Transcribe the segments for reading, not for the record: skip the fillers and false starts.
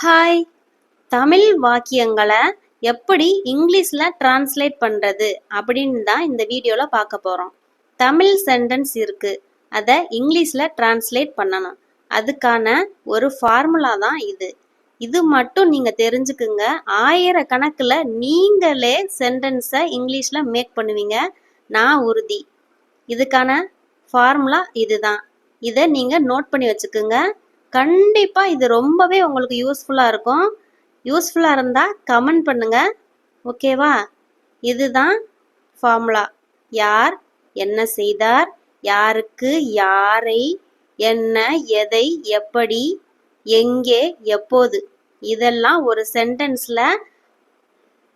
Hi, Tamil வாக்கியங்களை எப்படி இங்கிலீஷ்ல டிரான்ஸ்லேட் பண்றது அப்படின்னு தான் இந்த வீடியோல பார்க்க போறோம். தமிழ் சென்டென்ஸ் இருக்கு, அதை இங்கிலீஷ்ல டிரான்ஸ்லேட் பண்ணணும். அதுக்கான ஒரு ஃபார்முலா தான் இது. இது மட்டும் நீங்க தெரிஞ்சுக்குங்க, ஆயிரக்கணக்கில் நீங்களே சென்டென்ஸை இங்கிலீஷ்ல மேக் பண்ணுவீங்க, நான் உறுதி. இதுக்கான ஃபார்முலா இதுதான். இதை நீங்க நோட் பண்ணி வச்சுக்குங்க. கண்டிப்பா இது ரொம்பவே உங்களுக்கு யூஸ்ஃபுல்லா இருக்கும். யூஸ்ஃபுல்லா இருந்தா கமெண்ட் பண்ணுங்க, ஓகேவா? இதுதான் ஃபார்முலா. யார், என்ன செய்தார், யாருக்கு, யாரை, என்ன, எதை, எப்படி, எங்கே, எப்போது, இதெல்லாம் ஒரு சென்டென்ஸ்ல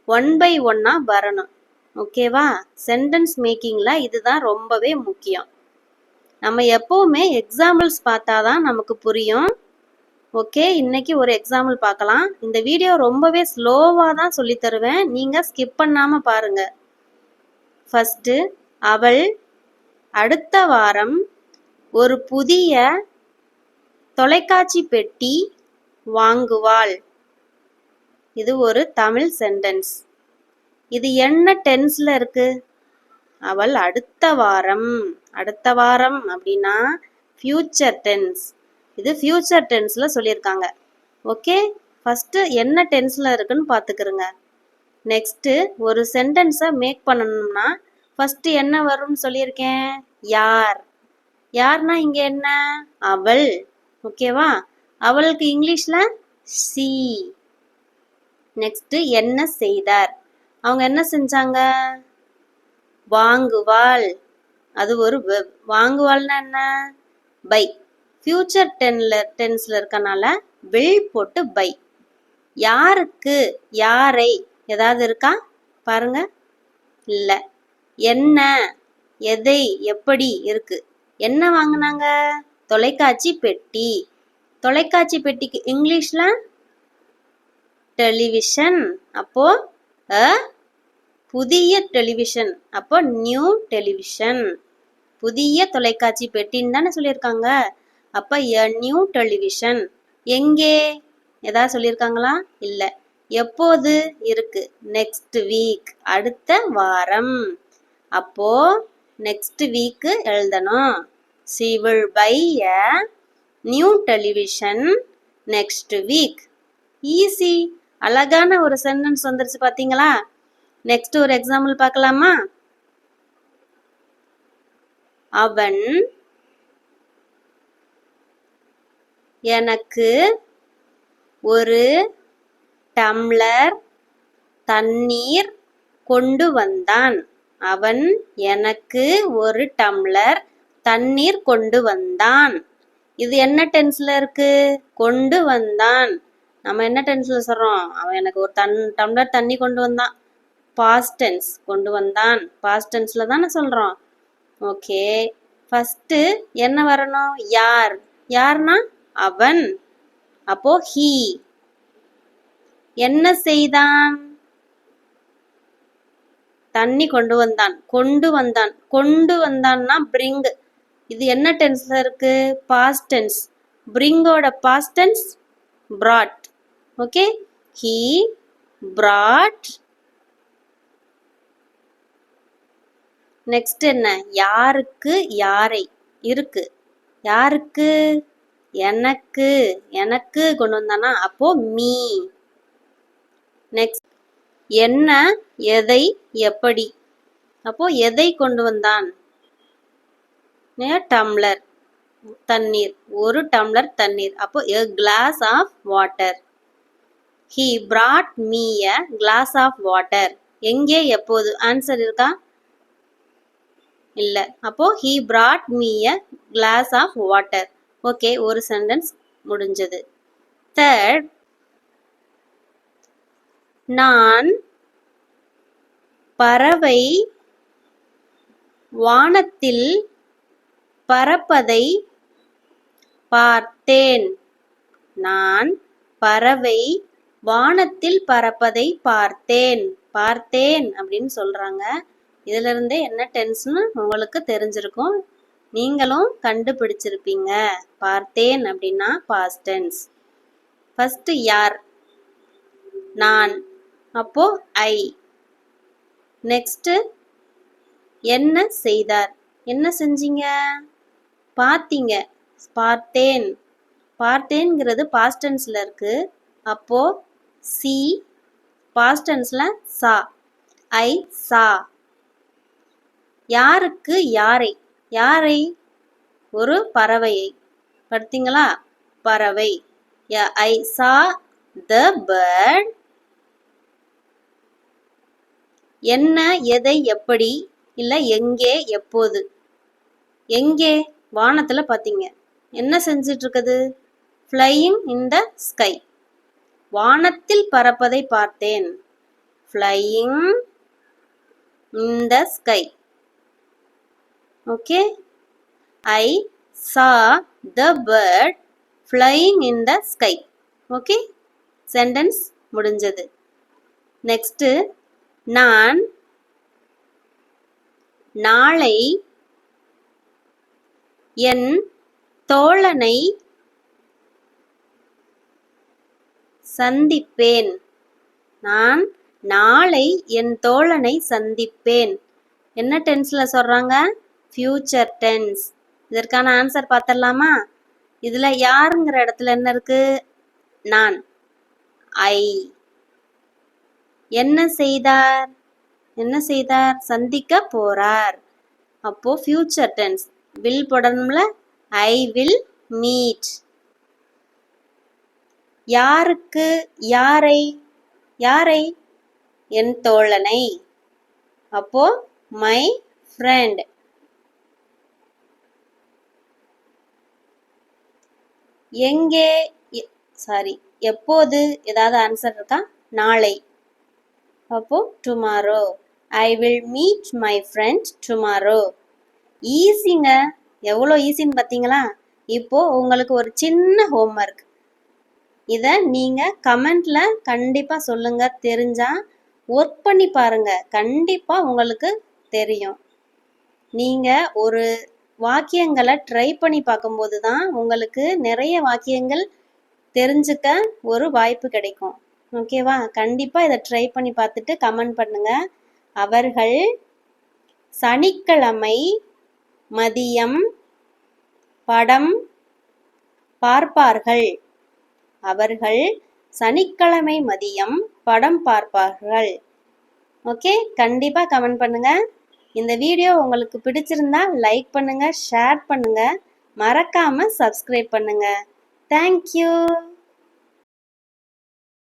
1 by 1 வரணும், ஓகேவா? சென்டென்ஸ் மேக்கிங்ல இதுதான் ரொம்பவே முக்கியம். நம்ம எப்பவுமே எக்ஸாம்பிள்ஸ் பார்த்தாதான் நமக்கு புரியும். ஓகே, இன்னைக்கு ஒரு எக்ஸாம்பிள் பார்க்கலாம். இந்த வீடியோ ரொம்பவே ஸ்லோவாக தான் சொல்லி தருவேன், நீங்க ஸ்கிப் பண்ணாம பாருங்க. ஃபர்ஸ்ட், அவள் அடுத்த வாரம் ஒரு புதிய தொலைக்காட்சி பெட்டி வாங்குவாள். இது ஒரு தமிழ் சென்டென்ஸ். இது என்ன டென்ஸ்ல இருக்கு? அவள் அடுத்த வாரம். அடுத்த வாரம் அப்படின்னா ஃபியூச்சர் டென்ஸ். இது ஃபியூச்சர் டென்ஸ்ல சொல்லியிருக்காங்க. ஓகே, ஃபர்ஸ்ட் என்ன டென்ஸ்ல இருக்குன்னு பார்த்துக்கிறங்க. நெக்ஸ்ட், ஒரு சென்டென்ஸை மேக் பண்ணணும்னா ஃபர்ஸ்ட் என்ன வரும்னு சொல்லியிருக்கேன்? யார். யார்னா இங்க என்ன? அவள். ஓகேவா? அவளுக்கு இங்கிலீஷ்ல சி. நெக்ஸ்ட், என்ன செய்தார். அவங்க என்ன செஞ்சாங்க? வாங்குவாள். அது ஒரு வெப். வாங்குவாள்னா என்ன? பை. ஃபியூச்சர் டென்ஸ்ல இருக்கனால வில் போட்டு பை. யாருக்கு, யாரை, ஏதாவது இருக்கா பாருங்க, இல்ல. என்ன, எதை, எப்படி இருக்கு. என்ன வாங்கினாங்க? தொலைக்காட்சி பெட்டி. தொலைக்காட்சி பெட்டிக்கு இங்கிலீஷ்ல டெலிவிஷன். அப்போ புதிய டெலிவிஷன், அப்போ நியூ டெலிவிஷன். புதிய தொலைக்காட்சி பெட்டின்னு தானே சொல்லியிருக்காங்க. அப்ப நியூ டெலிவிஷன். எங்கே, ஏதாவது சொல்லியிருக்காங்களா? இல்ல. எப்போது இருக்கு? நெக்ஸ்ட் வீக், அடுத்த வாரம். அப்போ நெக்ஸ்ட் வீக் எழுதணும். she will buy a new television next week. Easy, அழகான ஒரு சென்டென்ஸ் வந்துருச்சு பாத்தீங்களா? நெக்ஸ்ட் ஒரு எக்ஸாம்பிள் பார்க்கலாமா? அவன் எனக்கு ஒரு டம்ளர் தண்ணீர் கொண்டு வந்தான். அவன் எனக்கு ஒரு டம்ளர் தண்ணீர் கொண்டு வந்தான். இது என்ன டென்ஸ்ல இருக்கு? கொண்டு வந்தான். நம்ம என்ன டென்ஸ்ல சொல்றோம்? அவன் எனக்கு ஒரு டம்ளர் தண்ணி கொண்டு வந்தான். Past tense. கொண்டு வந்தான் பாஸ்ட் டென்ஸ்ல தானே சொல்றோம். ஓகே, ஃபர்ஸ்ட் என்ன வரணும்? யார். யார்னா அவன். அப்போ ஹீ. என்ன செய்தான்? தண்ணி கொண்டு வந்தான். கொண்டு வந்தான். கொண்டு வந்தான்னா பிரிங். இது என்ன டென்ஸ்ல இருக்கு? Past tense. பிரிங்கோட past tense brought. Okay, he brought. Next என்ன? யாருக்கு, யாரை இருக்கு. யாருக்கு? எனக்கு. எனக்கு கொண்டு வந்தானா, அப்போ மீ. நெக்ஸ்ட் என்ன, எதை, எப்படி. அப்போ எதை கொண்டு வந்தான்? டம்ளர் தண்ணீர். ஒரு டம்ளர் தண்ணீர். அப்போ a glass of water. he brought me a glass of water. எங்கே, எப்போது? ஆன்சர் இருக்கா? இல்ல. அப்போ he brought me a glass of water. Okay, ஒரு சென்டென்ஸ் முடிஞ்சது. தேர்ட், நான் பறவை வானத்தில் பறப்பதை பார்த்தேன். நான் பறவை வானத்தில் பறப்பதை பார்த்தேன். பார்த்தேன் அப்படின்னு சொல்றாங்க. இதுல இருந்தே என்ன டென்ஸ்னு உங்களுக்கு தெரிஞ்சிருக்கும், நீங்களும் கண்டுபிடிச்சிருப்பீங்க. பார்த்தேன் அப்படின்னா பாஸ்ட் டென்ஸ். ஃபர்ஸ்ட் யார்? நான். அப்போ ஐ. நெக்ஸ்ட் என்ன செய்தார்? என்ன செஞ்சீங்க? பார்த்தீங்க. பார்த்தேன். பார்த்தேன்ங்கிறது பாஸ்ட் டென்ஸ்ல இருக்கு. அப்போ சி. பாஸ்ட் டென்ஸ்ல சா. ஐ சா. யாருக்கு? யாரை? யாரை? ஒரு பறவையை. பார்த்தீங்களா? பறவை. ஐ சா த பேர்ட். என்ன, எதை, எப்படி, இல்ல எங்கே, எப்போது. எங்கே? வானத்துல பார்த்தீங்க. என்ன செஞ்சிட்டு இருக்குது? Flying in the sky. வானத்தில் பறப்பதை பார்த்தேன். Flying in the sky. Okay. I saw the bird flying in the sky. Okay, sentence முடிஞ்சது. நெக்ஸ்ட் நான் நாளை என் தோழனை சந்திப்பேன். நான் நாளை என் தோழனை சந்திப்பேன். என்ன டென்ஸ்ல சொல்றாங்க? Future tense. இதற்கான ஆன்சர் பார்த்துடலாமா? இதுல யாருங்கிற இடத்துல என்ன இருக்கு? நான். ஐ. என்ன செய்தார்? என்ன செய்தார்? சந்திக்க போறார். அப்போ ஃபியூச்சர் டென்ஸ். வில் போடணும்ல. I will meet. யாருக்கு? யாரை? யாரை? என் தோழனை. அப்போ மை ஃப்ரெண்ட். எங்கே? சாரி, எப்போது? ஏதாவது ஆன்சர் இருக்கா? நாளை. அப்போ tomorrow. I will meet my friend tomorrow. ஈஸிங்க. எவ்வளோ ஈஸின்னு பார்த்தீங்களா? இப்போ உங்களுக்கு ஒரு சின்ன ஹோம்ஒர்க். இதை நீங்க கமெண்ட்ல கண்டிப்பா சொல்லுங்க. தெரிஞ்சா ஒர்க் பண்ணி பாருங்க. கண்டிப்பா உங்களுக்கு தெரியும். நீங்க ஒரு வாக்கியங்களை ட்ரை பண்ணி பார்க்கும்போது தான் உங்களுக்கு நிறைய வாக்கியங்கள் தெரிஞ்சுக்க ஒரு வாய்ப்பு கிடைக்கும். ஓகேவா? கண்டிப்பா இதை ட்ரை பண்ணி பார்த்துட்டு கமெண்ட் பண்ணுங்க. அவர்கள் சனிக்கிழமை மதியம் படம் பார்ப்பார்கள். அவர்கள் சனிக்கிழமை மதியம் படம் பார்ப்பார்கள். ஓகே, கண்டிப்பா கமெண்ட் பண்ணுங்க. இந்த வீடியோ உங்களுக்கு பிடிச்சிருந்தா லைக் பண்ணுங்க, ஷேர் பண்ணுங்க, மறக்காம சப்ஸ்கிரைப் பண்ணுங்க. தேங்க்யூ.